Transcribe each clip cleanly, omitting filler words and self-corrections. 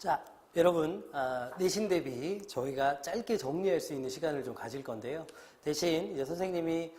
자, 여러분, 내신 대비 저희가 짧게 정리할 수 있는 시간을 좀 가질 건데요. 대신 이제 선생님이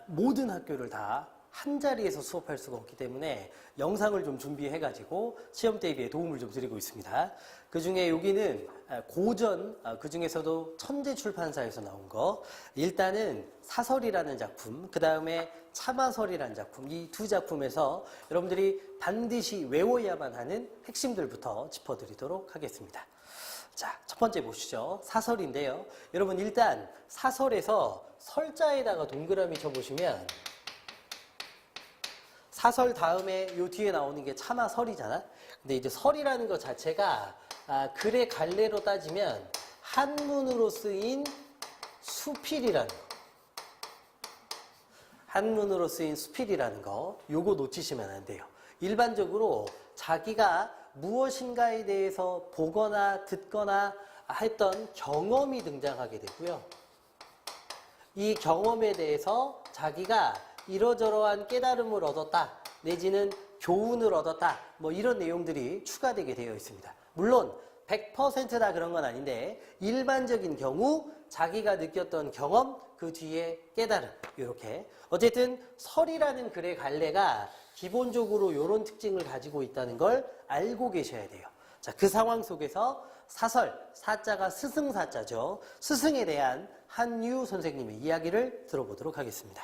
모든 학교를 다 한 자리에서 수업할 수가 없기 때문에 영상을 좀 준비해가지고 시험 대비에 도움을 좀 드리고 있습니다. 그 중에 여기는 고전, 그 중에서도 천재출판사에서 나온 거, 일단은 사설이라는 작품, 그 다음에 참화설이라는 작품, 이 두 작품에서 여러분들이 반드시 외워야만 하는 핵심들부터 짚어드리도록 하겠습니다. 자, 첫 번째 보시죠. 사설인데요. 여러분 일단 사설에서 설자에다가 동그라미 쳐보시면 사설 다음에 요 뒤에 나오는 게 참화설이잖아. 근데 이제 설이라는 것 자체가 글의 갈래로 따지면 한문으로 쓰인 수필이라는 거. 한문으로 쓰인 수필이라는 거. 요거 놓치시면 안 돼요. 일반적으로 자기가 무엇인가에 대해서 보거나 듣거나 했던 경험이 등장하게 되고요. 이 경험에 대해서 자기가 이러저러한 깨달음을 얻었다, 내지는 교훈을 얻었다, 뭐 이런 내용들이 추가되게 되어 있습니다. 물론 100%다 그런 건 아닌데 일반적인 경우 자기가 느꼈던 경험, 그 뒤에 깨달음, 이렇게. 어쨌든 설이라는 글의 갈래가 기본적으로 이런 특징을 가지고 있다는 걸 알고 계셔야 돼요. 자, 그 상황 속에서 사설, 사자가 스승사자죠. 스승에 대한 한유 선생님의 이야기를 들어보도록 하겠습니다.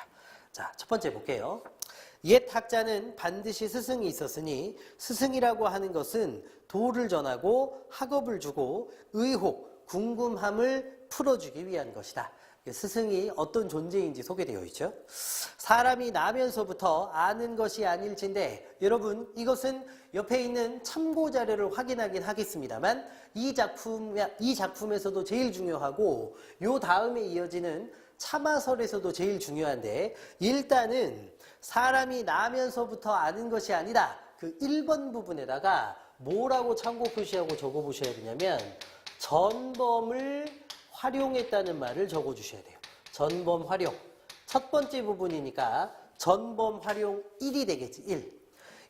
자, 첫 번째 볼게요. 옛 학자는 반드시 스승이 있었으니 스승이라고 하는 것은 도를 전하고 학업을 주고 의혹, 궁금함을 풀어주기 위한 것이다. 스승이 어떤 존재인지 소개되어 있죠. 사람이 나면서부터 아는 것이 아닐진데, 여러분 이것은 옆에 있는 참고 자료를 확인하긴 하겠습니다만 이 작품에서도 제일 중요하고 요 다음에 이어지는 참화설에서도 제일 중요한데, 일단은 사람이 나면서부터 아는 것이 아니다. 그 1번 부분에다가 뭐라고 참고 표시하고 적어 보셔야 되냐면 전범을 활용했다는 말을 적어 주셔야 돼요. 전범 활용. 첫 번째 부분이니까 전범 활용 1이 되겠지. 1.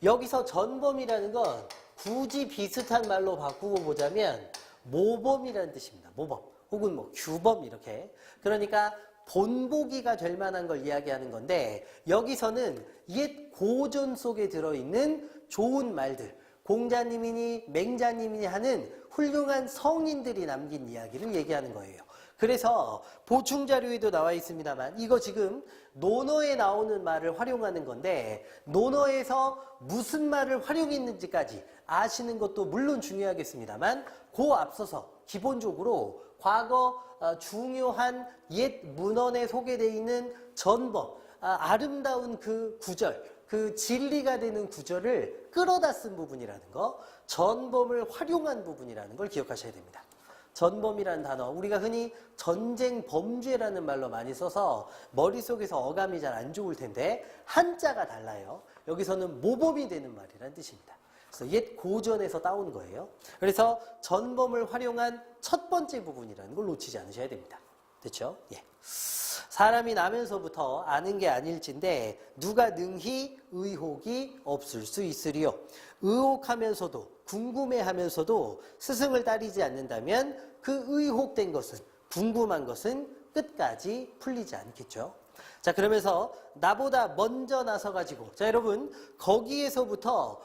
여기서 전범이라는 건 굳이 비슷한 말로 바꾸고 보자면 모범이라는 뜻입니다. 모범. 혹은 뭐 규범 이렇게. 그러니까 본보기가 될 만한 걸 이야기하는 건데, 여기서는 옛 고전 속에 들어있는 좋은 말들, 공자님이니 맹자님이니 하는 훌륭한 성인들이 남긴 이야기를 얘기하는 거예요. 그래서 보충자료에도 나와 있습니다만 이거 지금 논어에 나오는 말을 활용하는 건데, 논어에서 무슨 말을 활용했는지까지 아시는 것도 물론 중요하겠습니다만 그 앞서서 기본적으로 과거 중요한 옛 문헌에 소개되어 있는 전범, 아름다운 그 구절, 그 진리가 되는 구절을 끌어다 쓴 부분이라는 거, 전범을 활용한 부분이라는 걸 기억하셔야 됩니다. 전범이라는 단어, 우리가 흔히 전쟁 범죄라는 말로 많이 써서 머릿속에서 어감이 잘 안 좋을 텐데 한자가 달라요. 여기서는 모범이 되는 말이라는 뜻입니다. 그래서 옛 고전에서 따온 거예요. 그래서 전범을 활용한 첫 번째 부분이라는 걸 놓치지 않으셔야 됩니다. 됐죠? 예. 사람이 나면서부터 아는 게 아닐진데 누가 능히 의혹이 없을 수 있으리요. 의혹하면서도 궁금해하면서도 스승을 따르지 않는다면 그 의혹된 것은, 궁금한 것은 끝까지 풀리지 않겠죠. 자, 그러면서 나보다 먼저 나서가지고, 자 여러분 거기에서부터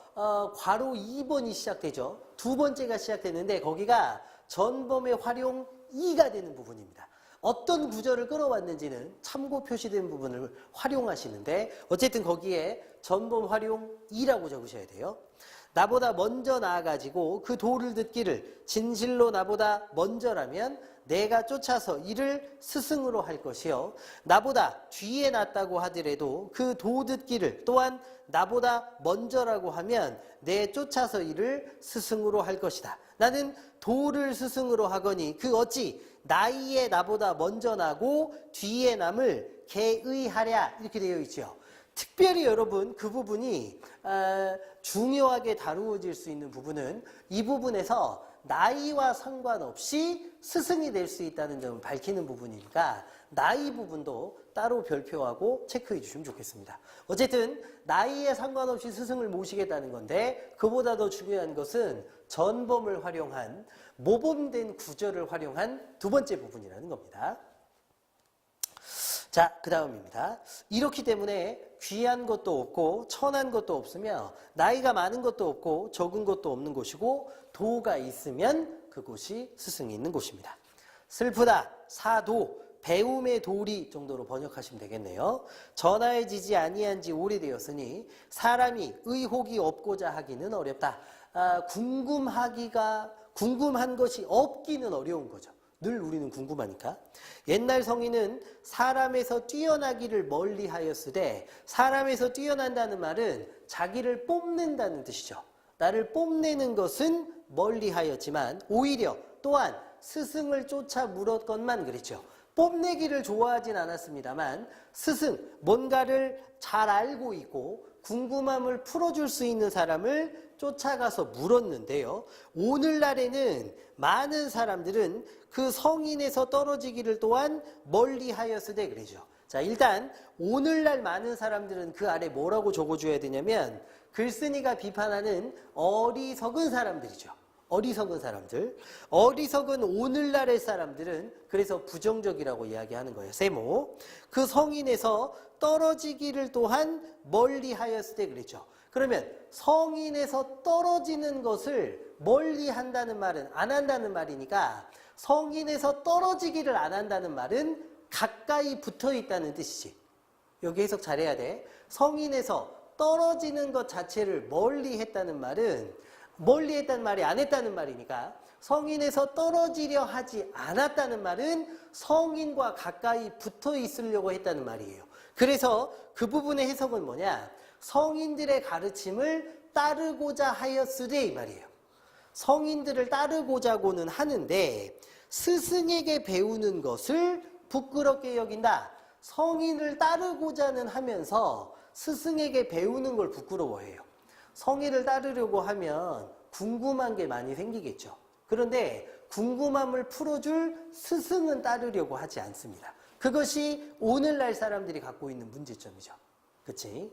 괄호 2번이 시작되죠. 두 번째가 시작되는데 거기가 전범의 활용 2가 되는 부분입니다. 어떤 구절을 끌어왔는지는 참고 표시된 부분을 활용하시는데 어쨌든 거기에 전범 활용 2라고 적으셔야 돼요. 나보다 먼저 나아가지고 그 도를 듣기를 진실로 나보다 먼저라면 내가 쫓아서 이를 스승으로 할 것이요. 나보다 뒤에 낫다고 하더라도 그 도 듣기를 또한 나보다 먼저라고 하면 내 쫓아서 이를 스승으로 할 것이다. 나는 도를 스승으로 하거니 그 어찌 나이에 나보다 먼저 나고 뒤에 남을 개의하랴, 이렇게 되어 있죠. 특별히 여러분 그 부분이 중요하게 다루어질 수 있는 부분은 이 부분에서 나이와 상관없이 스승이 될 수 있다는 점을 밝히는 부분이니까 나이 부분도 따로 별표하고 체크해 주시면 좋겠습니다. 어쨌든 나이에 상관없이 스승을 모시겠다는 건데 그보다 더 중요한 것은 전범을 활용한 모범된 구절을 활용한 두 번째 부분이라는 겁니다. 자, 그 다음입니다. 이렇기 때문에 귀한 것도 없고 천한 것도 없으며 나이가 많은 것도 없고 적은 것도 없는 곳이고 도가 있으면 그곳이 스승이 있는 곳입니다. 슬프다, 사도, 배움의 도리 정도로 번역하시면 되겠네요. 전하여지지 아니한 지 오래되었으니 사람이 의혹이 없고자 하기는 어렵다. 궁금한 것이 없기는 어려운 거죠. 늘 우리는 궁금하니까. 옛날 성인은 사람에서 뛰어나기를 멀리하였으되 사람에서 뛰어난다는 말은 자기를 뽐낸다는 뜻이죠. 나를 뽐내는 것은 멀리하였지만 오히려 또한 스승을 쫓아 물었건만 그랬죠. 뽐내기를 좋아하진 않았습니다만 스승, 뭔가를 잘 알고 있고 궁금함을 풀어줄 수 있는 사람을 쫓아가서 물었는데요. 오늘날에는 많은 사람들은 그 성인에서 떨어지기를 또한 멀리하였으되 그러죠. 자, 일단 오늘날 많은 사람들은 그 아래 뭐라고 적어줘야 되냐면 글쓴이가 비판하는 어리석은 사람들이죠. 어리석은 사람들. 어리석은 오늘날의 사람들은 그래서 부정적이라고 이야기하는 거예요. 세모. 그 성인에서 떨어지기를 또한 멀리하였을 때 그랬죠. 그러면 성인에서 떨어지는 것을 멀리 한다는 말은 안 한다는 말이니까 성인에서 떨어지기를 안 한다는 말은 가까이 붙어 있다는 뜻이지. 여기 해석 잘해야 돼. 성인에서 떨어지는 것 자체를 멀리 했다는 말은 멀리 했다는 말이 안 했다는 말이니까 성인에서 떨어지려 하지 않았다는 말은 성인과 가까이 붙어 있으려고 했다는 말이에요. 그래서 그 부분의 해석은 뭐냐? 성인들의 가르침을 따르고자 하였으되 이 말이에요. 성인들을 따르고자고는 하는데 스승에게 배우는 것을 부끄럽게 여긴다. 성인을 따르고자는 하면서 스승에게 배우는 걸 부끄러워해요. 성인을 따르려고 하면 궁금한 게 많이 생기겠죠. 그런데 궁금함을 풀어줄 스승은 따르려고 하지 않습니다. 그것이 오늘날 사람들이 갖고 있는 문제점이죠. 그치?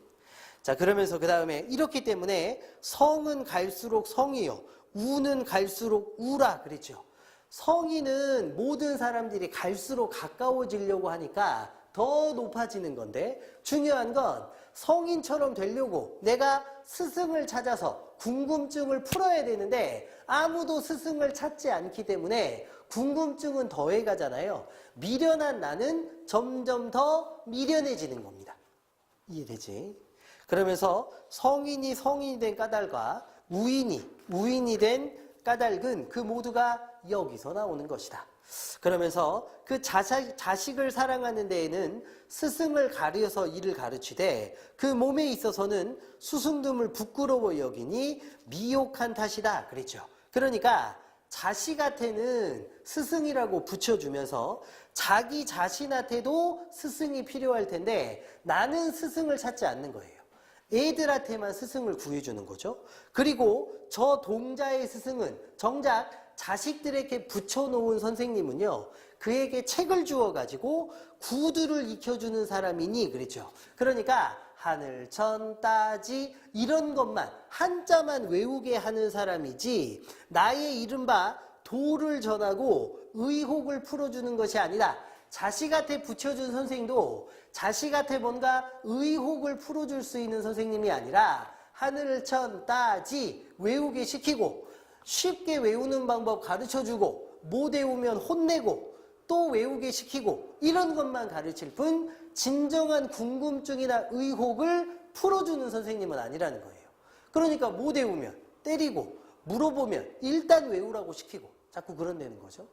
자, 그러면서 그 다음에 이렇기 때문에 성은 갈수록 성이요, 우는 갈수록 우라 그랬죠. 성인은 모든 사람들이 갈수록 가까워지려고 하니까 더 높아지는 건데 중요한 건 성인처럼 되려고 내가 스승을 찾아서 궁금증을 풀어야 되는데 아무도 스승을 찾지 않기 때문에 궁금증은 더해가잖아요. 미련한 나는 점점 더 미련해지는 겁니다. 이해되지? 그러면서 성인이 된 까닭과 우인이 된 까닭은 그 모두가 여기서 나오는 것이다. 그러면서 그 자식을 사랑하는 데에는 스승을 가려서 이를 가르치되 그 몸에 있어서는 수승됨을 부끄러워 여기니 미혹한 탓이다 그랬죠. 그러니까 자식한테는 스승이라고 붙여주면서 자기 자신한테도 스승이 필요할 텐데 나는 스승을 찾지 않는 거예요. 애들한테만 스승을 구해주는 거죠. 그리고 저 동자의 스승은 정작 자식들에게 붙여놓은 선생님은요, 그에게 책을 주어가지고 구두를 익혀주는 사람이니 그랬죠. 그러니까 하늘, 천, 따지 이런 것만 한자만 외우게 하는 사람이지 나의 이른바 도를 전하고 의혹을 풀어주는 것이 아니라 자식한테 붙여준 선생님도 자식한테 뭔가 의혹을 풀어줄 수 있는 선생님이 아니라 하늘, 천, 따지 외우게 시키고 쉽게 외우는 방법 가르쳐주고 못 외우면 혼내고 또 외우게 시키고 이런 것만 가르칠 뿐 진정한 궁금증이나 의혹을 풀어주는 선생님은 아니라는 거예요. 그러니까 못 외우면 때리고 물어보면 일단 외우라고 시키고 자꾸 그런다는 거죠.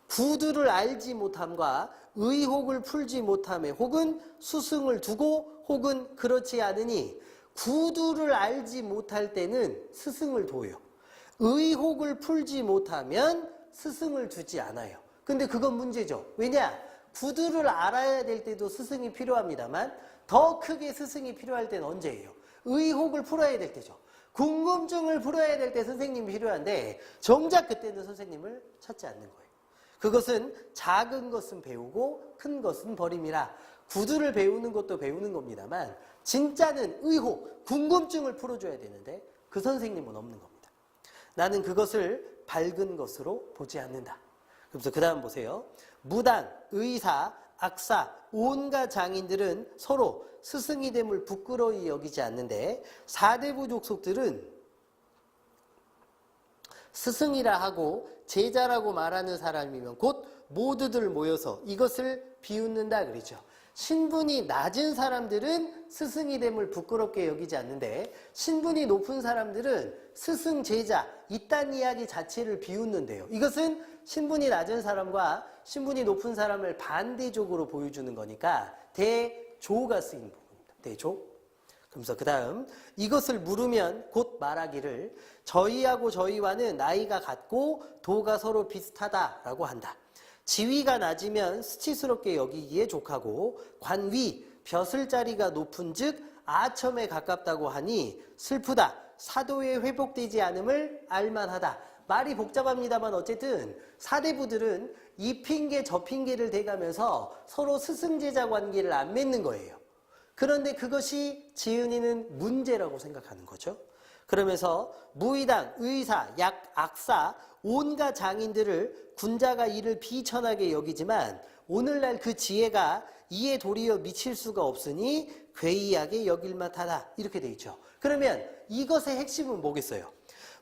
구두를 알지 못함과 의혹을 풀지 못함에 혹은 수승을 두고 혹은 그렇지 않으니 구두를 알지 못할 때는 스승을 둬요. 의혹을 풀지 못하면 스승을 두지 않아요. 근데 그건 문제죠. 왜냐? 구두를 알아야 될 때도 스승이 필요합니다만 더 크게 스승이 필요할 때는 언제예요? 의혹을 풀어야 될 때죠. 궁금증을 풀어야 될 때 선생님이 필요한데 정작 그때는 선생님을 찾지 않는 거예요. 그것은 작은 것은 배우고 큰 것은 버림이라. 구두를 배우는 것도 배우는 겁니다만 진짜는 의혹, 궁금증을 풀어줘야 되는데 그 선생님은 없는 겁니다. 나는 그것을 밝은 것으로 보지 않는다. 그래서 그 다음 보세요. 무당, 의사, 악사, 온갖 장인들은 서로 스승이 됨을 부끄러이 여기지 않는데 사대부 족속들은 스승이라 하고 제자라고 말하는 사람이면 곧 모두들 모여서 이것을 비웃는다 그러죠. 신분이 낮은 사람들은 스승이 됨을 부끄럽게 여기지 않는데 신분이 높은 사람들은 스승, 제자 이딴 이야기 자체를 비웃는데요. 이것은 신분이 낮은 사람과 신분이 높은 사람을 반대적으로 보여주는 거니까 대조가 쓰인 부분입니다. 대조. 그러면서 그 다음 이것을 물으면 곧 말하기를 저희하고 저희와는 나이가 같고 도가 서로 비슷하다라고 한다. 지위가 낮으면 수치스럽게 여기기에 족하고 관위, 벼슬자리가 높은 즉 아첨에 가깝다고 하니 슬프다. 사도에 회복되지 않음을 알만하다. 말이 복잡합니다만 어쨌든 사대부들은 이 핑계 저 핑계를 대가면서 서로 스승제자 관계를 안 맺는 거예요. 그런데 그것이 지은이는 문제라고 생각하는 거죠. 그러면서 무의당, 의사, 약, 악사, 온갖 장인들을 군자가 이를 비천하게 여기지만 오늘날 그 지혜가 이에 도리어 미칠 수가 없으니 괴이하게 여길만하다. 이렇게 돼 있죠. 그러면 이것의 핵심은 뭐겠어요?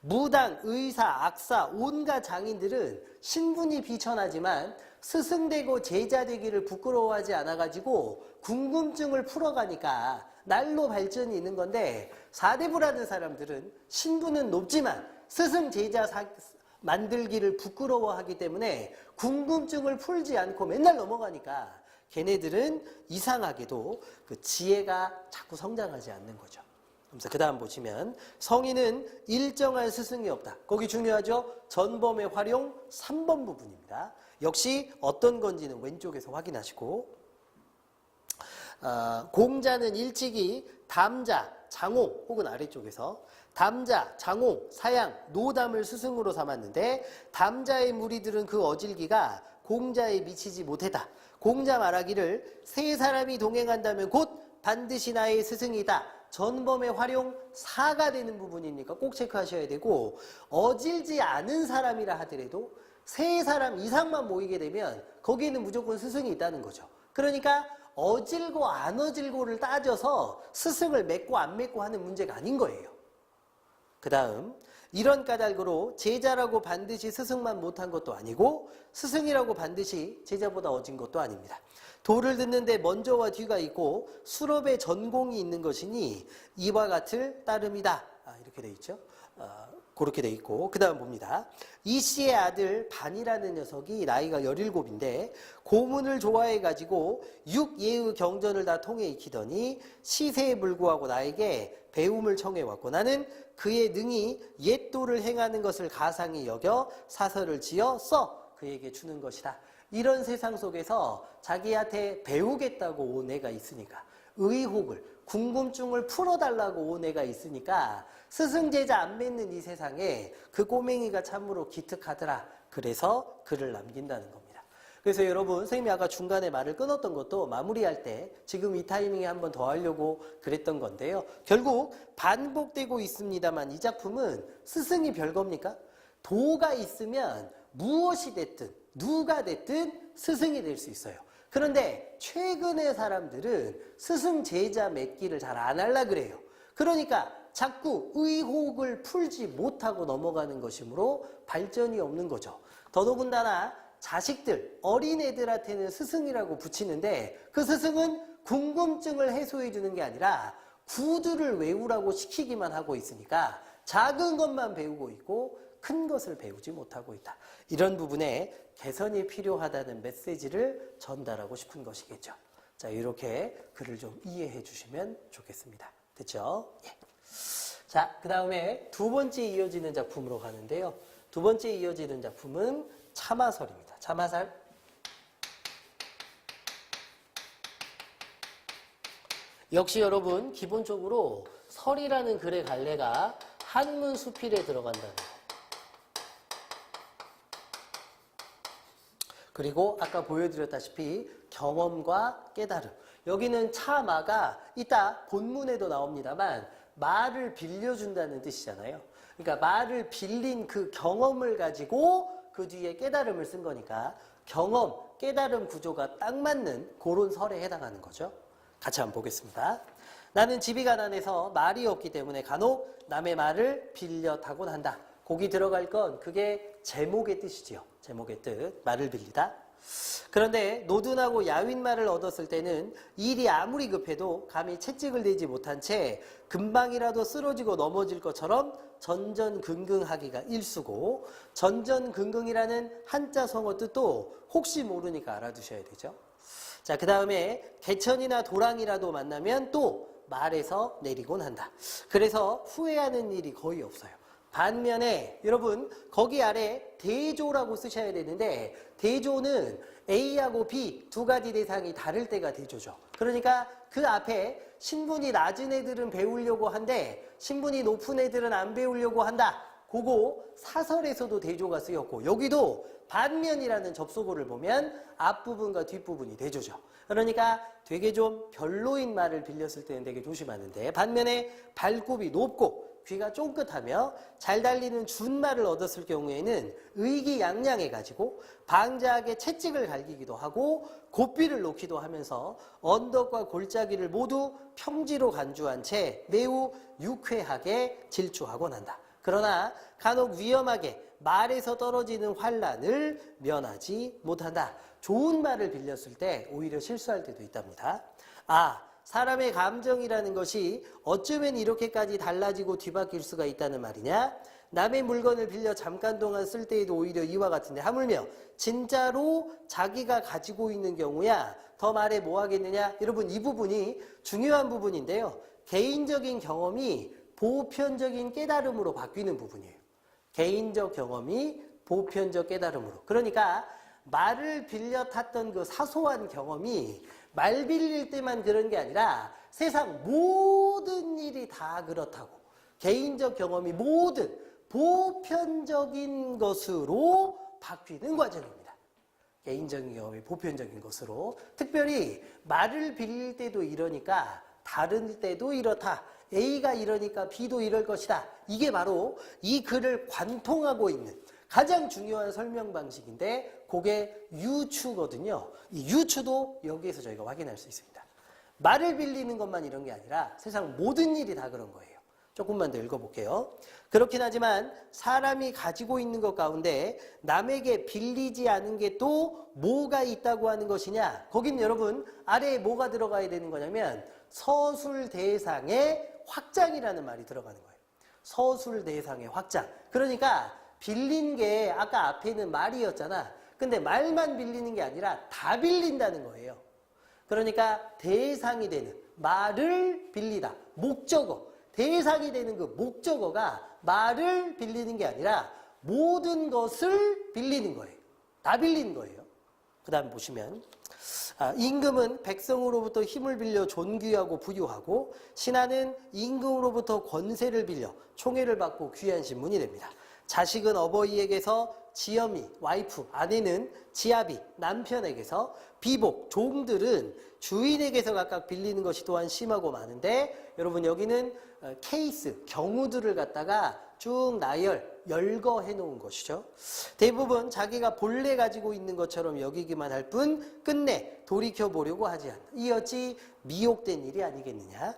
무당, 의사, 악사, 온갖 장인들은 신분이 비천하지만 스승되고 제자되기를 부끄러워하지 않아가지고 궁금증을 풀어가니까 날로 발전이 있는 건데 사대부라는 사람들은 신분은 높지만 스승, 제자 만들기를 부끄러워하기 때문에 궁금증을 풀지 않고 맨날 넘어가니까 걔네들은 이상하게도 그 지혜가 자꾸 성장하지 않는 거죠. 그래서 그 다음 보시면 성인은 일정한 스승이 없다. 거기 중요하죠. 전범의 활용 3번 부분입니다. 역시 어떤 건지는 왼쪽에서 확인하시고 공자는 일찍이 담자, 장홍 혹은 아래쪽에서 담자, 장홍, 사양, 노담을 스승으로 삼았는데 담자의 무리들은 그 어질기가 공자에 미치지 못했다. 공자 말하기를 세 사람이 동행한다면 곧 반드시 나의 스승이다. 전범의 활용 4가 되는 부분이니까 꼭 체크하셔야 되고 어질지 않은 사람이라 하더라도 세 사람 이상만 모이게 되면 거기에는 무조건 스승이 있다는 거죠. 그러니까 어질고 안 어질고를 따져서 스승을 맺고 안 맺고 하는 문제가 아닌 거예요. 그 다음 이런 까닭으로 제자라고 반드시 스승만 못한 것도 아니고 스승이라고 반드시 제자보다 어진 것도 아닙니다. 도를 듣는데 먼저와 뒤가 있고 수rob에 전공이 있는 것이니 이와 같을 따름이다. 이렇게 돼 있죠. 그렇게 돼 있고 그 다음 봅니다. 이 씨의 아들 반이라는 녀석이 나이가 17인데 고문을 좋아해가지고 6예의 경전을 다 통해 익히더니 시세에 불구하고 나에게 배움을 청해왔고 나는 그의 능히 옛도를 행하는 것을 가상히 여겨 사설을 지어 써 그에게 주는 것이다. 이런 세상 속에서 자기한테 배우겠다고 온 애가 있으니까 의혹을 궁금증을 풀어달라고 온 애가 있으니까 스승 제자 안 맺는 이 세상에 그 꼬맹이가 참으로 기특하더라. 그래서 글을 남긴다는 겁니다. 그래서 여러분 선생님이 아까 중간에 말을 끊었던 것도 마무리할 때 지금 이 타이밍에 한 번 더 하려고 그랬던 건데요. 결국 반복되고 있습니다만 이 작품은 스승이 별겁니까? 도가 있으면 무엇이 됐든 누가 됐든 스승이 될 수 있어요. 그런데 최근의 사람들은 스승 제자 맺기를 잘 안 하려 그래요. 그러니까 자꾸 의혹을 풀지 못하고 넘어가는 것이므로 발전이 없는 거죠. 더더군다나 자식들, 어린애들한테는 스승이라고 붙이는데 그 스승은 궁금증을 해소해 주는 게 아니라 구두를 외우라고 시키기만 하고 있으니까 작은 것만 배우고 있고 큰 것을 배우지 못하고 있다. 이런 부분에 개선이 필요하다는 메시지를 전달하고 싶은 것이겠죠. 자, 이렇게 글을 좀 이해해 주시면 좋겠습니다. 됐죠? 예. 자, 그 다음에 두 번째 이어지는 작품으로 가는데요. 두 번째 이어지는 작품은 참화설입니다. 참화설. 역시 여러분 기본적으로 설이라는 글의 갈래가 한문 수필에 들어간다는 거. 그리고 아까 보여드렸다시피 경험과 깨달음. 여기는 차마가 이따 본문에도 나옵니다만 말을 빌려준다는 뜻이잖아요. 그러니까 말을 빌린 그 경험을 가지고 그 뒤에 깨달음을 쓴 거니까 경험, 깨달음 구조가 딱 맞는 그런 설에 해당하는 거죠. 같이 한번 보겠습니다. 나는 집이 가난해서 말이 없기 때문에 간혹 남의 말을 빌려 타곤 한다. 거기 들어갈 건 그게 제목의 뜻이지요. 제목의 뜻, 말을 빌리다. 그런데 노둔하고 야윈 말을 얻었을 때는 일이 아무리 급해도 감히 채찍을 내지 못한 채 금방이라도 쓰러지고 넘어질 것처럼 전전긍긍하기가 일수고, 전전긍긍이라는 한자 성어 뜻도 혹시 모르니까 알아두셔야 되죠. 자, 그 다음에 개천이나 도랑이라도 만나면 또 말에서 내리곤 한다. 그래서 후회하는 일이 거의 없어요. 반면에 여러분 거기 아래 대조라고 쓰셔야 되는데, 대조는 A하고 B 두 가지 대상이 다를 때가 대조죠. 그러니까 그 앞에 신분이 낮은 애들은 배우려고 한데 신분이 높은 애들은 안 배우려고 한다. 그거 사설에서도 대조가 쓰였고, 여기도 반면이라는 접속어를 보면 앞부분과 뒷부분이 대조죠. 그러니까 되게 좀 별로인 말을 빌렸을 때는 되게 조심하는데, 반면에 발굽이 높고 귀가 쫑긋하며 잘 달리는 준말을 얻었을 경우에는 의기양양해가지고 방자하게 채찍을 갈기기도 하고 고삐를 놓기도 하면서 언덕과 골짜기를 모두 평지로 간주한 채 매우 유쾌하게 질주하곤 한다. 그러나 간혹 위험하게 말에서 떨어지는 환란을 면하지 못한다. 좋은 말을 빌렸을 때 오히려 실수할 때도 있답니다. 사람의 감정이라는 것이 어쩌면 이렇게까지 달라지고 뒤바뀔 수가 있다는 말이냐? 남의 물건을 빌려 잠깐 동안 쓸 때에도 오히려 이와 같은데, 하물며 진짜로 자기가 가지고 있는 경우야 더 말해 뭐 하겠느냐? 여러분 이 부분이 중요한 부분인데요. 개인적인 경험이 보편적인 깨달음으로 바뀌는 부분이에요. 개인적 경험이 보편적 깨달음으로. 그러니까 말을 빌려 탔던 그 사소한 경험이 말 빌릴 때만 그런 게 아니라 세상 모든 일이 다 그렇다고, 개인적 경험이 모든 보편적인 것으로 바뀌는 과정입니다. 개인적인 경험이 보편적인 것으로. 특별히 말을 빌릴 때도 이러니까 다른 때도 이렇다. A가 이러니까 B도 이럴 것이다. 이게 바로 이 글을 관통하고 있는 가장 중요한 설명 방식인데, 그게 유추거든요. 이 유추도 여기에서 저희가 확인할 수 있습니다. 말을 빌리는 것만 이런 게 아니라 세상 모든 일이 다 그런 거예요. 조금만 더 읽어볼게요. 그렇긴 하지만 사람이 가지고 있는 것 가운데 남에게 빌리지 않은 게 또 뭐가 있다고 하는 것이냐? 거긴 여러분 아래에 뭐가 들어가야 되는 거냐면 서술대상의 확장이라는 말이 들어가는 거예요. 서술대상의 확장. 그러니까 빌린 게 아까 앞에는 말이었잖아. 근데 말만 빌리는 게 아니라 다 빌린다는 거예요. 그러니까 대상이 되는 말을 빌리다. 목적어. 대상이 되는 그 목적어가 말을 빌리는 게 아니라 모든 것을 빌리는 거예요. 다 빌리는 거예요. 그 다음 보시면 임금은 백성으로부터 힘을 빌려 존귀하고 부유하고 신하는 임금으로부터 권세를 빌려 총애를 받고 귀한 신분이 됩니다. 자식은 어버이에게서, 지엄이, 와이프, 아내는 지아비, 남편에게서, 비복, 종들은 주인에게서 각각 빌리는 것이 또한 심하고 많은데, 여러분 여기는 케이스, 경우들을 갖다가 쭉 열거해 놓은 것이죠. 대부분 자기가 본래 가지고 있는 것처럼 여기기만 할 뿐 끝내 돌이켜보려고 하지 않는다. 이 어찌 미혹된 일이 아니겠느냐.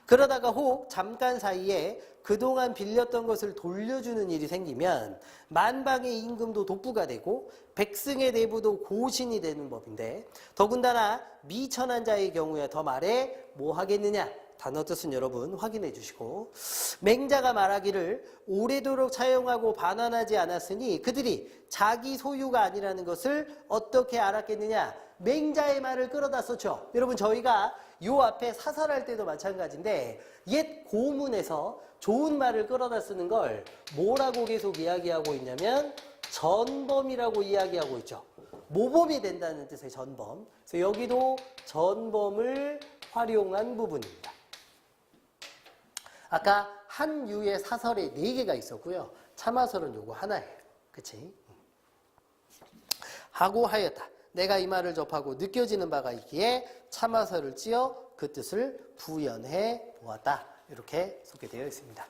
그러다가 혹 잠깐 사이에 그동안 빌렸던 것을 돌려주는 일이 생기면 만방의 임금도 독부가 되고 백승의 내부도 고신이 되는 법인데, 더군다나 미천한 자의 경우에 더 말해 뭐 하겠느냐. 단어 뜻은 여러분 확인해 주시고, 맹자가 말하기를 오래도록 차용하고 반환하지 않았으니 그들이 자기 소유가 아니라는 것을 어떻게 알았겠느냐. 맹자의 말을 끌어다 썼죠. 여러분 저희가 요 앞에 사설할 때도 마찬가지인데 옛 고문에서 좋은 말을 끌어다 쓰는 걸 뭐라고 계속 이야기하고 있냐면 전범이라고 이야기하고 있죠. 모범이 된다는 뜻의 전범. 그래서 여기도 전범을 활용한 부분입니다. 아까 한 유의 사설에 4개가 있었고요. 참화설은 요거 하나예요. 그치? 하고 하였다. 내가 이 말을 접하고 느껴지는 바가 있기에 참화설을 찌어 그 뜻을 부연해 보았다. 이렇게 소개되어 있습니다.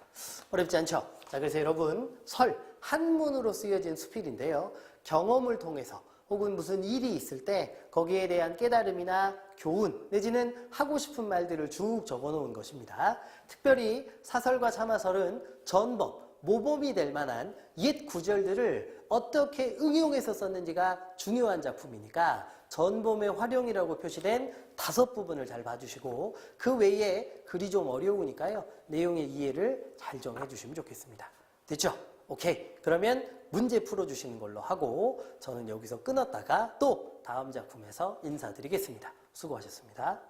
어렵지 않죠? 자, 그래서 여러분 설, 한문으로 쓰여진 수필인데요. 경험을 통해서 혹은 무슨 일이 있을 때 거기에 대한 깨달음이나 교훈 내지는 하고 싶은 말들을 쭉 적어놓은 것입니다. 특별히 사설과 참화설은 전범, 모범이 될 만한 옛 구절들을 어떻게 응용해서 썼는지가 중요한 작품이니까 전범의 활용이라고 표시된 5부분을 잘 봐주시고 그 외에 글이 좀 어려우니까요. 내용의 이해를 잘 좀 해주시면 좋겠습니다. 됐죠? 오케이. 그러면 문제 풀어주시는 걸로 하고 저는 여기서 끊었다가 또 다음 작품에서 인사드리겠습니다. 수고하셨습니다.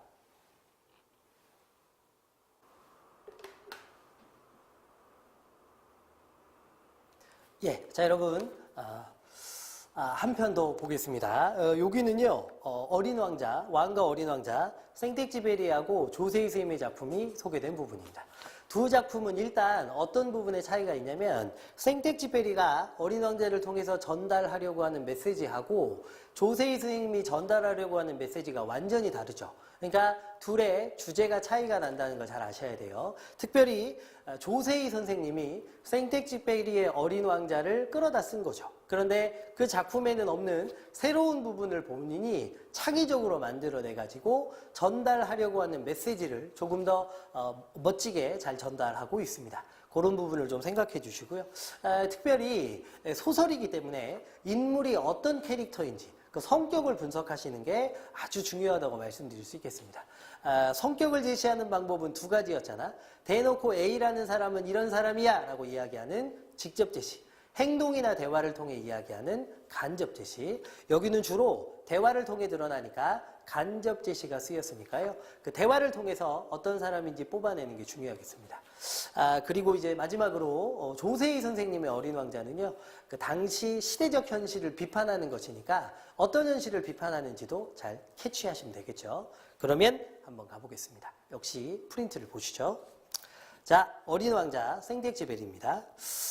예, 자 여러분 한 편 더 보겠습니다. 여기는요 어린 왕자, 왕과 어린 왕자 생텍쥐베리하고 조세희 선생님의 작품이 소개된 부분입니다. 두 작품은 일단 어떤 부분에 차이가 있냐면 생텍쥐베리가 어린 왕자를 통해서 전달하려고 하는 메시지하고 조세희 선생님이 전달하려고 하는 메시지가 완전히 다르죠. 그러니까 둘의 주제가 차이가 난다는 걸 잘 아셔야 돼요. 특별히 조세희 선생님이 생텍쥐베리의 어린 왕자를 끌어다 쓴 거죠. 그런데 그 작품에는 없는 새로운 부분을 본인이 창의적으로 만들어내가지고 전달하려고 하는 메시지를 조금 더 멋지게 잘 전달하고 있습니다. 그런 부분을 좀 생각해 주시고요. 특별히 소설이기 때문에 인물이 어떤 캐릭터인지 그 성격을 분석하시는 게 아주 중요하다고 말씀드릴 수 있겠습니다. 성격을 제시하는 방법은 2가지였잖아. 대놓고 A라는 사람은 이런 사람이야 라고 이야기하는 직접 제시, 행동이나 대화를 통해 이야기하는 간접 제시. 여기는 주로 대화를 통해 드러나니까 간접 제시가 쓰였으니까요. 그 대화를 통해서 어떤 사람인지 뽑아내는 게 중요하겠습니다. 그리고 이제 마지막으로 조세희 선생님의 어린 왕자는요. 그 당시 시대적 현실을 비판하는 것이니까 어떤 현실을 비판하는지도 잘 캐치하시면 되겠죠. 그러면 한번 가보겠습니다. 역시 프린트를 보시죠. 자, 어린 왕자 생텍쥐베리입니다.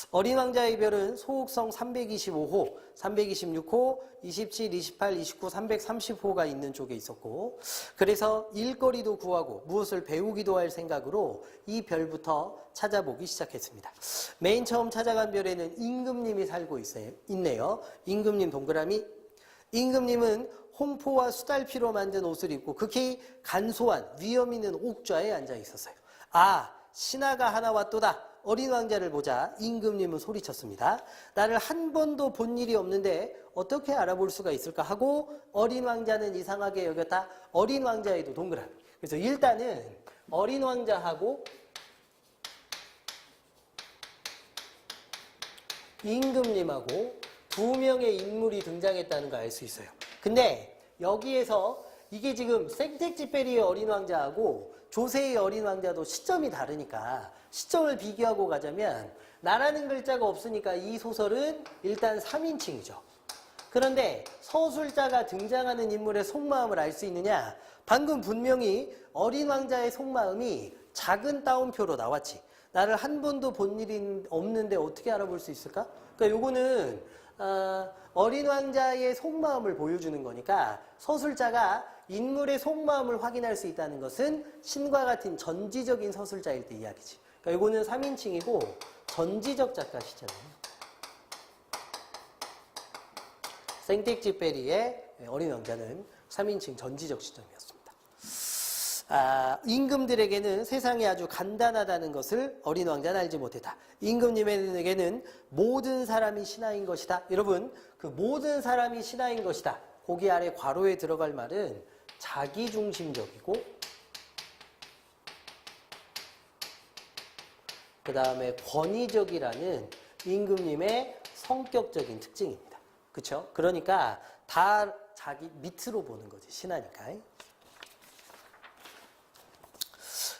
어린 왕자의 별은 소옥성 325호, 326호, 27, 28, 29, 330호가 있는 쪽에 있었고 그래서 일거리도 구하고 무엇을 배우기도 할 생각으로 이 별부터 찾아보기 시작했습니다. 맨 처음 찾아간 별에는 임금님이 살고 있네요. 임금님 동그라미. 임금님은 홍포와 수달피로 만든 옷을 입고 극히 간소한 위험 있는 옥좌에 앉아 있었어요. 신하가 하나 왔도다. 어린 왕자를 보자 임금님은 소리쳤습니다. 나를 한 번도 본 일이 없는데 어떻게 알아볼 수가 있을까 하고 어린 왕자는 이상하게 여겼다. 어린 왕자에도 동그라미. 그래서 일단은 어린 왕자하고 임금님하고 2명의 인물이 등장했다는 걸 알 수 있어요. 근데 여기에서 이게 지금 생텍쥐페리의 어린 왕자하고 조세의 어린 왕자도 시점이 다르니까 시점을 비교하고 가자면 나라는 글자가 없으니까 이 소설은 일단 3인칭이죠. 그런데 서술자가 등장하는 인물의 속마음을 알 수 있느냐? 방금 분명히 어린 왕자의 속마음이 작은 따옴표로 나왔지. 나를 한 번도 본 일이 없는데 어떻게 알아볼 수 있을까? 그러니까 요거는 어린 왕자의 속마음을 보여주는 거니까 서술자가 인물의 속마음을 확인할 수 있다는 것은 신과 같은 전지적인 서술자일 때 이야기지. 그러니까 이거는 3인칭이고 전지적 작가시잖아요. 생텍쥐페리의 어린 왕자는 3인칭 전지적 시점이었습니다. 임금들에게는 세상이 아주 간단하다는 것을 어린 왕자는 알지 못했다. 임금님에게는 모든 사람이 신하인 것이다. 여러분, 그 모든 사람이 신하인 것이다. 거기 아래 괄호에 들어갈 말은 자기중심적이고 그 다음에 권위적이라는 임금님의 성격적인 특징입니다. 그렇죠? 그러니까 다 자기 밑으로 보는 거지. 신하니까.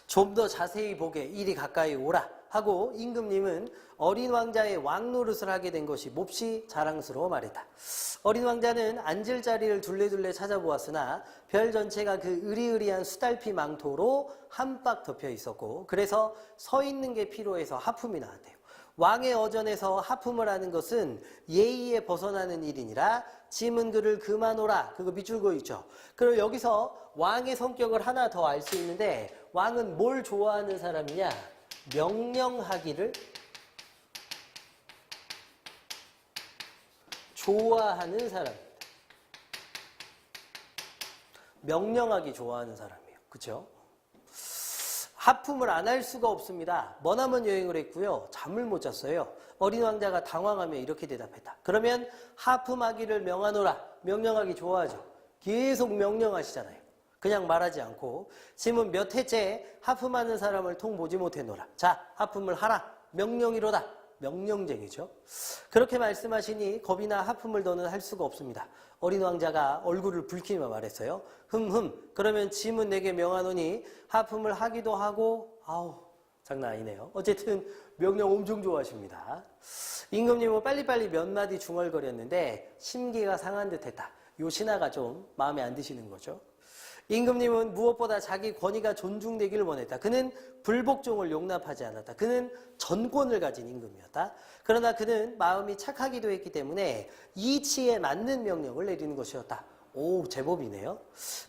좀 더 자세히 보게 이리 가까이 오라 하고 임금님은 어린 왕자의 왕노릇을 하게 된 것이 몹시 자랑스러워 말했다. 어린 왕자는 앉을 자리를 둘레둘레 찾아보았으나 별 전체가 그 으리으리한 수달피 망토로 한빡 덮여 있었고 그래서 서 있는 게 필요해서 하품이 나왔대요. 왕의 어전에서 하품을 하는 것은 예의에 벗어나는 일이니라 짐은 그를 그만오라. 그거 밑줄 그어 있죠. 그리고 여기서 왕의 성격을 하나 더 알 수 있는데 왕은 뭘 좋아하는 사람이냐? 명령하기를 좋아하는 사람입니다. 명령하기 좋아하는 사람이에요. 그렇죠? 하품을 안 할 수가 없습니다. 머나먼 여행을 했고요. 잠을 못 잤어요. 어린 왕자가 당황하며 이렇게 대답했다. 그러면 하품하기를 명하노라. 명령하기 좋아하죠. 계속 명령하시잖아요. 그냥 말하지 않고 짐은 몇 해째 하품하는 사람을 통 보지 못했노라. 자, 하품을 하라. 명령이로다. 명령쟁이죠. 그렇게 말씀하시니 겁이나 하품을 더는 할 수가 없습니다. 어린 왕자가 얼굴을 붉히며 말했어요. 그러면 짐은 내게 명하노니 하품을 하기도 하고 아우 장난 아니네요. 어쨌든 명령 엄청 좋아하십니다. 임금님은 빨리빨리 몇 마디 중얼거렸는데 심기가 상한 듯했다. 요 신하가 좀 마음에 안 드시는 거죠. 임금님은 무엇보다 자기 권위가 존중되기를 원했다. 그는 불복종을 용납하지 않았다. 그는 전권을 가진 임금이었다. 그러나 그는 마음이 착하기도 했기 때문에 이치에 맞는 명령을 내리는 것이었다. 오, 제법이네요.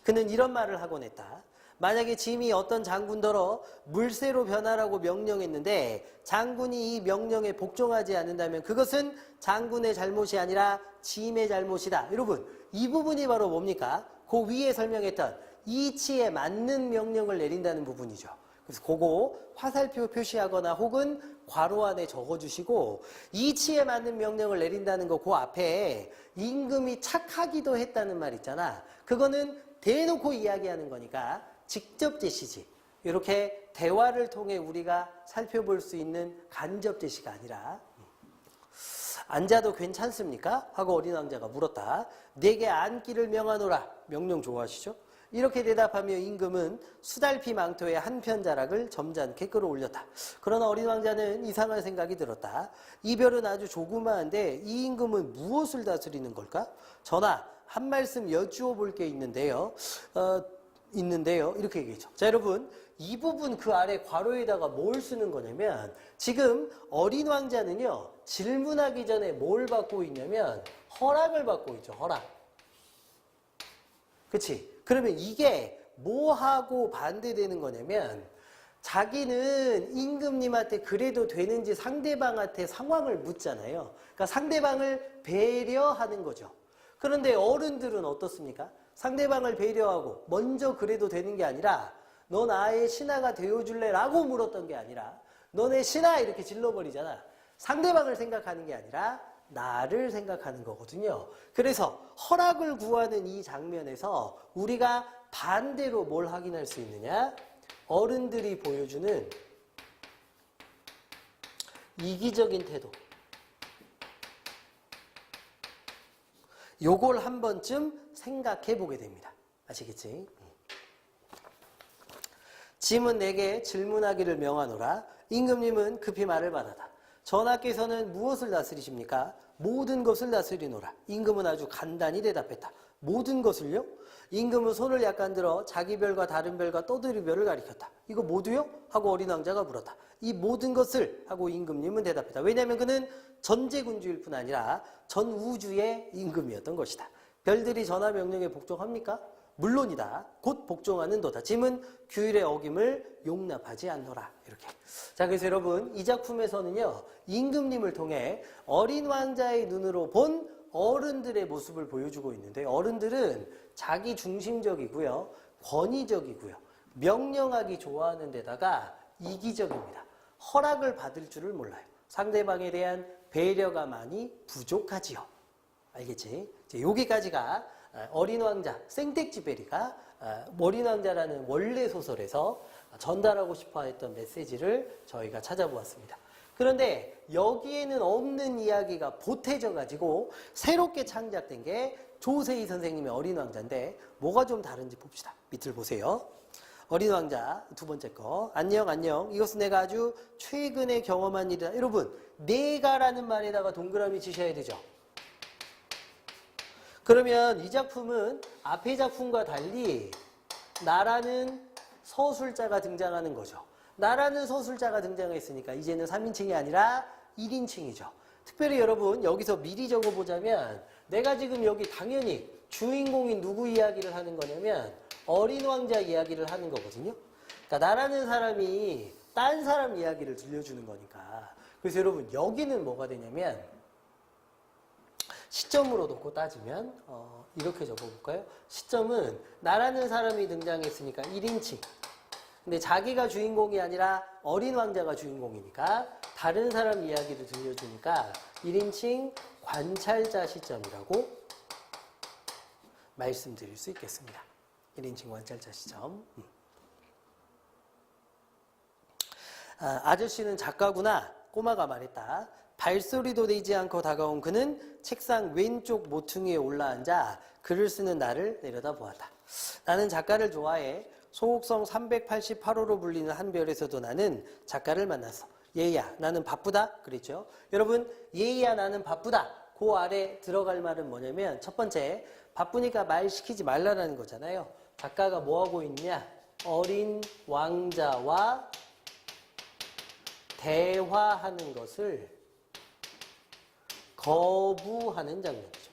그는 이런 말을 하곤 했다. 만약에 짐이 어떤 장군더러 물새로 변하라고 명령했는데 장군이 이 명령에 복종하지 않는다면 그것은 장군의 잘못이 아니라 짐의 잘못이다. 여러분, 이 부분이 바로 뭡니까? 그 위에 설명했던 이치에 맞는 명령을 내린다는 부분이죠. 그래서 그거 화살표 표시하거나 혹은 괄호 안에 적어주시고 이치에 맞는 명령을 내린다는 거 그 앞에 임금이 착하기도 했다는 말 있잖아. 그거는 대놓고 이야기하는 거니까 직접 제시지. 이렇게 대화를 통해 우리가 살펴볼 수 있는 간접 제시가 아니라 앉아도 괜찮습니까? 하고 어린 왕자가 물었다. 내게 앉기를 명하노라. 명령 좋아하시죠? 이렇게 대답하며 임금은 수달피 망토의 한편 자락을 점잖게 끌어올렸다. 그러나 어린 왕자는 이상한 생각이 들었다. 이 별은 아주 조그마한데 이 임금은 무엇을 다스리는 걸까? 전하, 한 말씀 여쭈어 볼 게 있는데요. 이렇게 얘기했죠. 자, 여러분, 이 부분 그 아래 괄호에다가 뭘 쓰는 거냐면 지금 어린 왕자는요. 질문하기 전에 뭘 받고 있냐면 허락을 받고 있죠. 허락. 그치? 그러면 이게 뭐하고 반대되는 거냐면 자기는 임금님한테 그래도 되는지 상대방한테 상황을 묻잖아요. 그러니까 상대방을 배려하는 거죠. 그런데 어른들은 어떻습니까? 상대방을 배려하고 먼저 그래도 되는 게 아니라 너 나의 신하가 되어줄래? 라고 물었던 게 아니라 너네 신하 이렇게 질러버리잖아. 상대방을 생각하는 게 아니라 나를 생각하는 거거든요. 그래서 허락을 구하는 이 장면에서 우리가 반대로 뭘 확인할 수 있느냐? 어른들이 보여주는 이기적인 태도. 요걸 한 번쯤 생각해 보게 됩니다. 아시겠지? 짐은 내게 질문하기를 명하노라. 임금님은 급히 말을 받았다. 전하께서는 무엇을 다스리십니까? 모든 것을 다스리노라. 임금은 아주 간단히 대답했다. 모든 것을요? 임금은 손을 약간 들어 자기 별과 다른 별과 떠들이 별을 가리켰다. 이거 모두요? 하고 어린 왕자가 물었다. 이 모든 것을 하고 임금님은 대답했다. 왜냐하면 그는 전제군주일 뿐 아니라 전 우주의 임금이었던 것이다. 별들이 전하 명령에 복종합니까? 물론이다. 곧 복종하는 도다. 짐은 규율의 어김을 용납하지 않노라. 이렇게. 자, 그래서 여러분 이 작품에서는요. 임금님을 통해 어린 왕자의 눈으로 본 어른들의 모습을 보여주고 있는데 어른들은 자기 중심적이고요. 권위적이고요. 명령하기 좋아하는 데다가 이기적입니다. 허락을 받을 줄을 몰라요. 상대방에 대한 배려가 많이 부족하지요. 알겠지? 이제 여기까지가 어린 왕자, 생텍쥐페리가 어린 왕자라는 원래 소설에서 전달하고 싶어 했던 메시지를 저희가 찾아보았습니다. 그런데 여기에는 없는 이야기가 보태져 가지고 새롭게 창작된 게 조세희 선생님의 어린 왕자인데 뭐가 좀 다른지 봅시다. 밑을 보세요. 어린 왕자 두 번째 거. 안녕 안녕. 이것은 내가 아주 최근에 경험한 일이다. 여러분 내가라는 말에다가 동그라미 치셔야 되죠. 그러면 이 작품은 앞의 작품과 달리 나라는 서술자가 등장하는 거죠. 나라는 서술자가 등장했으니까 이제는 3인칭이 아니라 1인칭이죠. 특별히 여러분 여기서 미리 적어보자면 내가 지금 여기 당연히 주인공인 누구 이야기를 하는 거냐면 어린 왕자 이야기를 하는 거거든요. 그러니까 나라는 사람이 딴 사람 이야기를 들려주는 거니까. 그래서 여러분 여기는 뭐가 되냐면 시점으로 놓고 따지면 이렇게 적어볼까요? 시점은 나라는 사람이 등장했으니까 1인칭. 근데 자기가 주인공이 아니라 어린 왕자가 주인공이니까 다른 사람 이야기를 들려주니까 1인칭 관찰자 시점이라고 말씀드릴 수 있겠습니다. 1인칭 관찰자 시점. 아저씨는 작가구나. 꼬마가 말했다. 발소리도 내지 않고 다가온 그는 책상 왼쪽 모퉁이에 올라앉아 글을 쓰는 나를 내려다보았다. 나는 작가를 좋아해. 소옥성 388호로 불리는 한별에서도 나는 작가를 만났어. 얘야 나는 바쁘다 그랬죠. 여러분 얘야 나는 바쁘다 그 아래 들어갈 말은 뭐냐면 첫 번째 바쁘니까 말 시키지 말라는 거잖아요. 작가가 뭐하고 있냐? 어린 왕자와 대화하는 것을 거부하는 장면이죠.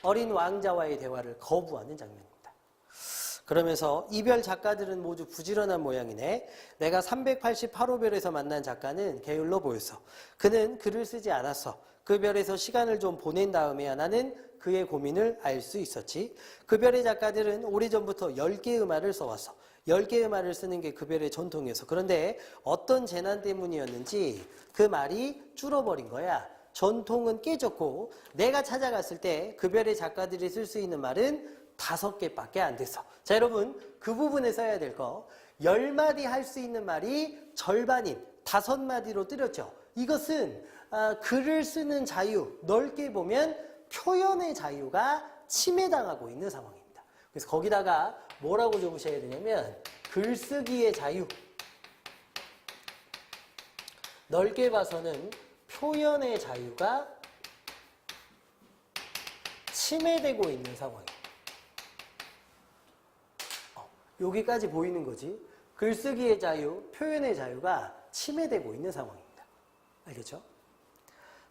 어린 왕자와의 대화를 거부하는 장면입니다. 그러면서 이별 작가들은 모두 부지런한 모양이네. 내가 388호별에서 만난 작가는 게을러 보였어. 그는 글을 쓰지 않았어. 그 별에서 시간을 좀 보낸 다음에야 나는 그의 고민을 알 수 있었지. 그 별의 작가들은 오래전부터 10개의 말을 써왔어. 10개의 말을 쓰는 게 그 별의 전통이었어. 그런데 어떤 재난 때문이었는지 그 말이 줄어버린 거야. 전통은 깨졌고 내가 찾아갔을 때 그 별의 작가들이 쓸 수 있는 말은 5개밖에 안 됐어. 자, 여러분 그 부분에 써야 될 거 10마디 할 수 있는 말이 절반인 5마디로 줄였죠. 이것은 글을 쓰는 자유, 넓게 보면 표현의 자유가 침해당하고 있는 상황입니다. 그래서 거기다가 뭐라고 적으셔야 되냐면 글쓰기의 자유, 넓게 봐서는 표현의 자유가 침해되고 있는 상황입니다. 여기까지 보이는 거지. 글쓰기의 자유, 표현의 자유가 침해되고 있는 상황입니다. 알겠죠?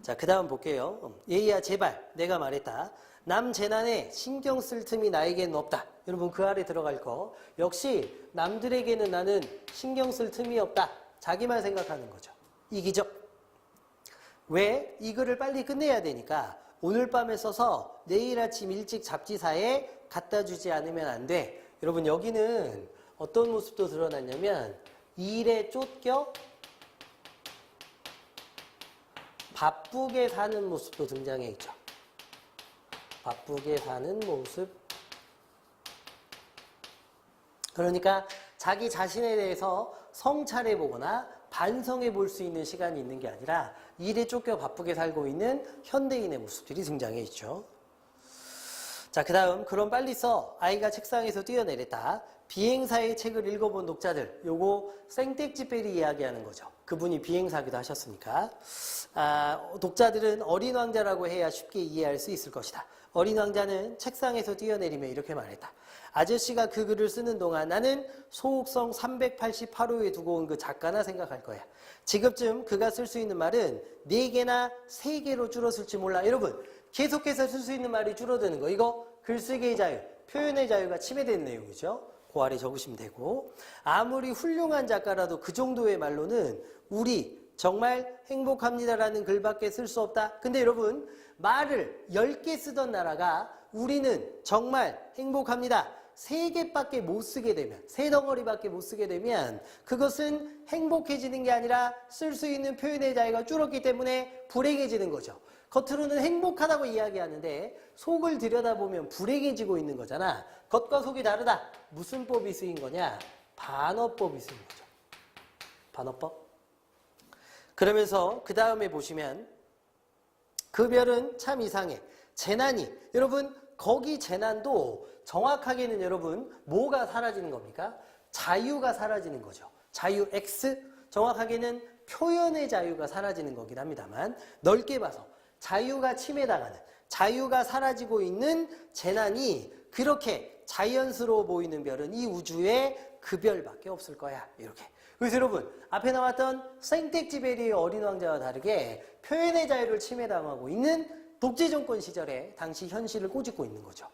자, 그 다음 볼게요. 얘야 제발 내가 말했다. 남 재난에 신경 쓸 틈이 나에게는 없다. 여러분 그 아래 들어갈 거 역시 남들에게는 나는 신경 쓸 틈이 없다. 자기만 생각하는 거죠. 이기적. 왜? 이 글을 빨리 끝내야 되니까 오늘 밤에 써서 내일 아침 일찍 잡지사에 갖다 주지 않으면 안 돼. 여러분 여기는 어떤 모습도 드러났냐면 일에 쫓겨 바쁘게 사는 모습도 등장해 있죠. 바쁘게 사는 모습. 그러니까 자기 자신에 대해서 성찰해 보거나 반성해 볼 수 있는 시간이 있는 게 아니라 일에 쫓겨 바쁘게 살고 있는 현대인의 모습들이 등장해 있죠. 자, 그 다음 그럼 빨리 써. 아이가 책상에서 뛰어내렸다. 비행사의 책을 읽어본 독자들. 요거 생텍쥐페리 이야기하는 거죠. 그분이 비행사기도 하셨으니까. 독자들은 어린 왕자라고 해야 쉽게 이해할 수 있을 것이다. 어린 왕자는 책상에서 뛰어내리며 이렇게 말했다. 아저씨가 그 글을 쓰는 동안 나는 소옥성 388호에 두고 온 그 작가나 생각할 거야. 지금쯤 그가 쓸 수 있는 말은 4개나 3개로 줄었을지 몰라. 여러분 계속해서 쓸 수 있는 말이 줄어드는 거. 이거 글쓰기의 자유, 표현의 자유가 침해된 내용이죠. 그 아래 적으시면 되고 아무리 훌륭한 작가라도 그 정도의 말로는 우리 정말 행복합니다라는 글밖에 쓸 수 없다. 근데 여러분 말을 10개 쓰던 나라가 우리는 정말 행복합니다 3개밖에 못 쓰게 되면 3덩어리밖에 못 쓰게 되면 그것은 행복해지는 게 아니라 쓸 수 있는 표현의 자유가 줄었기 때문에 불행해지는 거죠. 겉으로는 행복하다고 이야기하는데 속을 들여다보면 불행해지고 있는 거잖아. 겉과 속이 다르다. 무슨 법이 쓰인 거냐? 반어법이 쓰인 거죠. 반어법. 그러면서 그 다음에 보시면 그 별은 참 이상해. 재난이. 여러분 거기 재난도 정확하게는 여러분 뭐가 사라지는 겁니까? 자유가 사라지는 거죠. 자유 X. 정확하게는 표현의 자유가 사라지는 거긴 합니다만 넓게 봐서 자유가 침해당하는 자유가 사라지고 있는 재난이 그렇게 자연스러워 보이는 별은 이 우주에 그 별밖에 없을 거야. 이렇게. 그래서 여러분 앞에 나왔던 생텍쥐베리의 어린 왕자와 다르게 표현의 자유를 침해당하고 있는 독재 정권 시절에 당시 현실을 꼬집고 있는 거죠.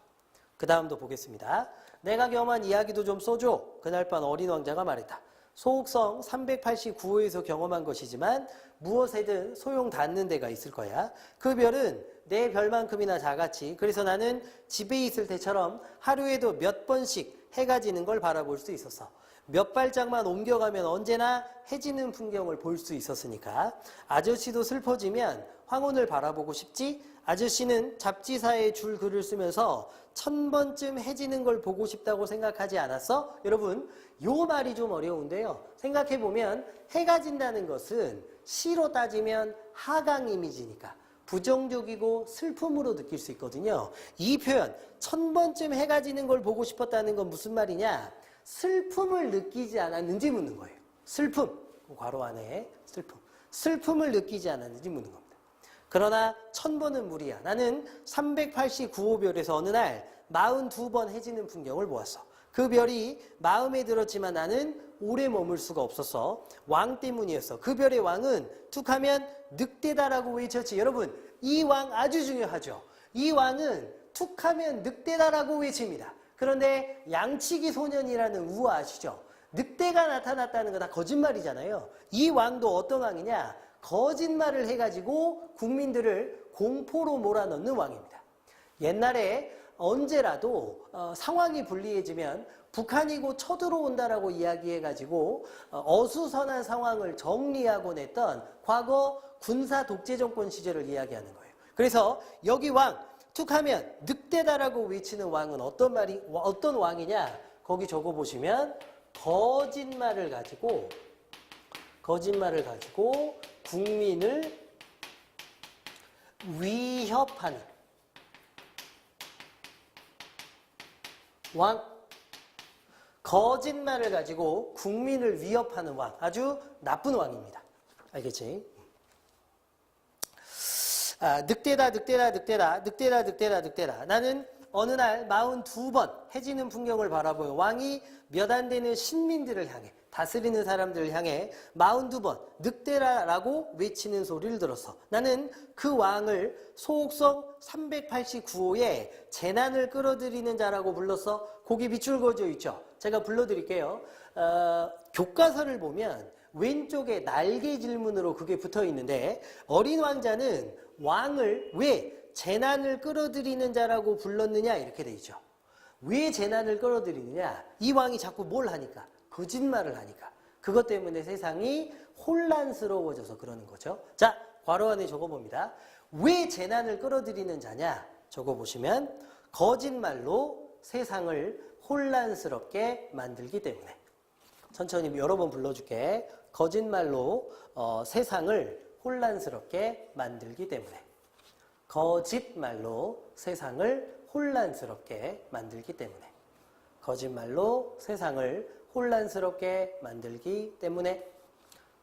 그 다음도 보겠습니다. 내가 경험한 이야기도 좀 써줘. 그날 밤 어린 왕자가 말했다. 소옥성 389호에서 경험한 것이지만 무엇에든 소용 닿는 데가 있을 거야. 그 별은 내 별만큼이나 작았지. 그래서 나는 집에 있을 때처럼 하루에도 몇 번씩 해가 지는 걸 바라볼 수 있었어. 몇 발짝만 옮겨가면 언제나 해지는 풍경을 볼 수 있었으니까. 아저씨도 슬퍼지면 황혼을 바라보고 싶지? 아저씨는 잡지사에 줄 글을 쓰면서 1000번쯤 해지는 걸 보고 싶다고 생각하지 않았어? 여러분, 요 말이 좀 어려운데요. 생각해보면 해가 진다는 것은 시로 따지면 하강 이미지니까 부정적이고 슬픔으로 느낄 수 있거든요. 이 표현, 1000번쯤 해가 지는 걸 보고 싶었다는 건 무슨 말이냐? 슬픔을 느끼지 않았는지 묻는 거예요. 슬픔, 괄호 안에 슬픔. 슬픔을 느끼지 않았는지 묻는 겁니다. 그러나 1000번은 무리야. 나는 389호 별에서 어느 날 42번 해지는 풍경을 보았어. 그 별이 마음에 들었지만 나는 오래 머물 수가 없었어. 왕 때문이었어. 그 별의 왕은 툭하면 늑대다라고 외쳤지. 여러분, 이 왕 아주 중요하죠. 이 왕은 툭하면 늑대다라고 외칩니다. 그런데 양치기 소년이라는 우화 아시죠? 늑대가 나타났다는 거 다 거짓말이잖아요. 이 왕도 어떤 왕이냐? 거짓말을 해가지고 국민들을 공포로 몰아넣는 왕입니다. 옛날에 언제라도 상황이 불리해지면 북한이 곧 쳐들어온다라고 이야기해가지고 어수선한 상황을 정리하곤 했던 과거 군사 독재 정권 시절을 이야기하는 거예요. 그래서 여기 왕 툭하면 늑대다라고 외치는 왕은 어떤 왕이냐? 거기 적어보시면 거짓말을 가지고 국민을 위협하는 왕. 거짓말을 가지고 국민을 위협하는 왕. 아주 나쁜 왕입니다. 알겠지? 늑대다. 나는 어느 날 42번 해지는 풍경을 바라보여 왕이 몇 안 되는 신민들을 향해, 다스리는 사람들을 향해 42번 늑대라라고 외치는 소리를 들었어. 나는 그 왕을 소옥성 389호에 재난을 끌어들이는 자라고 불렀어. 거기 밑줄 그어져 있죠. 제가 불러드릴게요. 교과서를 보면 왼쪽에 날개 질문으로 그게 붙어 있는데 어린 왕자는 왕을 왜 재난을 끌어들이는 자라고 불렀느냐 이렇게 돼 있죠. 왜 재난을 끌어들이느냐? 이 왕이 자꾸 뭘 하니까? 거짓말을 하니까. 그것 때문에 세상이 혼란스러워져서 그러는 거죠. 자, 괄호 안에 적어봅니다. 왜 재난을 끌어들이는 자냐? 적어보시면 거짓말로 세상을 혼란스럽게 만들기 때문에. 천천히 여러 번 불러줄게. 거짓말로 세상을 혼란스럽게 만들기 때문에. 거짓말로 세상을 혼란스럽게 만들기 때문에. 거짓말로 세상을 혼란스럽게 만들기 때문에.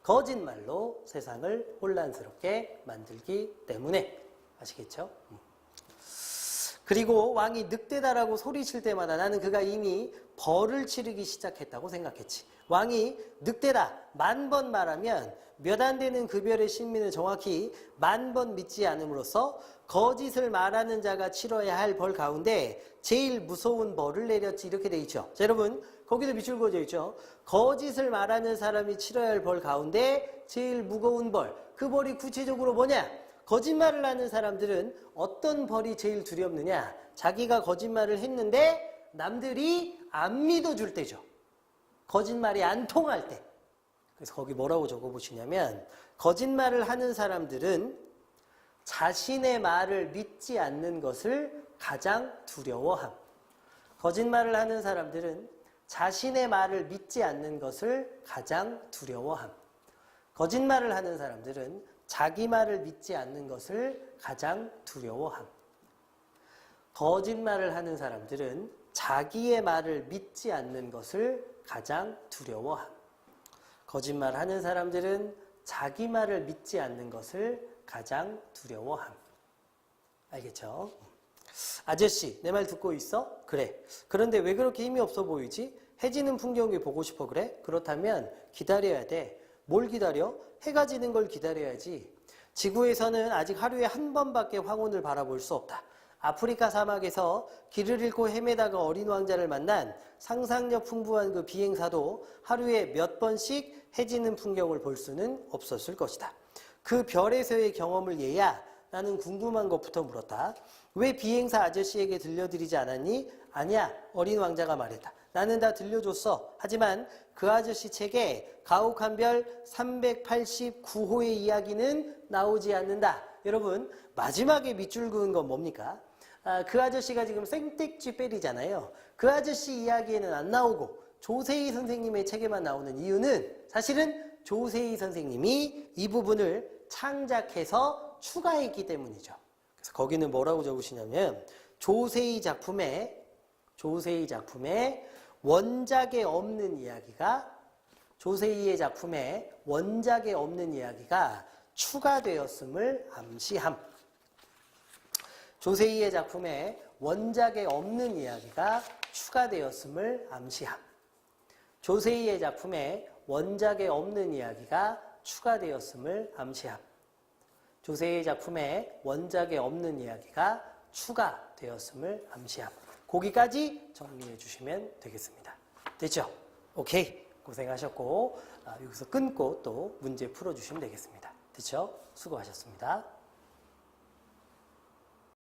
거짓말로 세상을 혼란스럽게 만들기 때문에. 아시겠죠? 그리고 왕이 늑대다라고 소리칠 때마다 나는 그가 이미 벌을 치르기 시작했다고 생각했지. 왕이 늑대다 10,000번 말하면 몇 안 되는 그 별의 신민을 정확히 10,000번 믿지 않음으로써 거짓을 말하는 자가 치러야 할 벌 가운데 제일 무서운 벌을 내렸지. 이렇게 돼 있죠. 자, 여러분 거기도 밑줄 그어져 있죠. 거짓을 말하는 사람이 치러야 할 벌 가운데 제일 무거운 벌. 그 벌이 구체적으로 뭐냐? 거짓말을 하는 사람들은 어떤 벌이 제일 두렵느냐? 자기가 거짓말을 했는데 남들이 안 믿어줄 때죠. 거짓말이 안 통할 때. 그래서 거기 뭐라고 적어보시냐면 거짓말을 하는 사람들은 자신의 말을 믿지 않는 것을 가장 두려워함. 거짓말을 하는 사람들은 자신의 말을 믿지 않는 것을 가장 두려워함. 거짓말을 하는 사람들은 자기 말을 믿지 않는 것을 가장 두려워함. 거짓말을 하는 사람들은 자기의 말을 믿지 않는 것을 가장 두려워함. 거짓말하는 사람들은 자기 말을 믿지 않는 것을 가장 두려워함. 알겠죠? 아저씨, 내 말 듣고 있어? 그래. 그런데 왜 그렇게 힘이 없어 보이지? 해지는 풍경이 보고 싶어 그래? 그렇다면 기다려야 돼. 뭘 기다려? 해가 지는 걸 기다려야지. 지구에서는 아직 하루에 한 번밖에 황혼을 바라볼 수 없다. 아프리카 사막에서 길을 잃고 헤매다가 어린 왕자를 만난 상상력 풍부한 그 비행사도 하루에 몇 번씩 해지는 풍경을 볼 수는 없었을 것이다. 그 별에서의 경험을 얘야, 나는 궁금한 것부터 물었다. 왜 비행사 아저씨에게 들려드리지 않았니? 아니야, 어린 왕자가 말했다. 나는 다 들려줬어. 하지만 그 아저씨 책에 가혹한 별 389호의 이야기는 나오지 않는다. 여러분, 마지막에 밑줄 그은 건 뭡니까? 그 아저씨가 지금 생택쥐 벨이잖아요. 그 아저씨 이야기에는 안 나오고 조세희 선생님의 책에만 나오는 이유는 사실은 조세희 선생님이 이 부분을 창작해서 추가했기 때문이죠. 그래서 거기는 뭐라고 적으시냐면 조세희 작품에 원작에 없는 이야기가 조세희의 작품에 원작에 없는 이야기가 추가되었음을 암시함. 조세희의 작품에 원작에 없는 이야기가 추가되었음을 암시함. 조세희의 작품에 원작에 없는 이야기가 추가되었음을 암시함. 조세희의 작품에 원작에 없는 이야기가 추가되었음을 암시함. 거기까지 정리해 주시면 되겠습니다. 됐죠? 오케이. 고생하셨고 여기서 끊고 또 문제 풀어주시면 되겠습니다. 됐죠? 수고하셨습니다.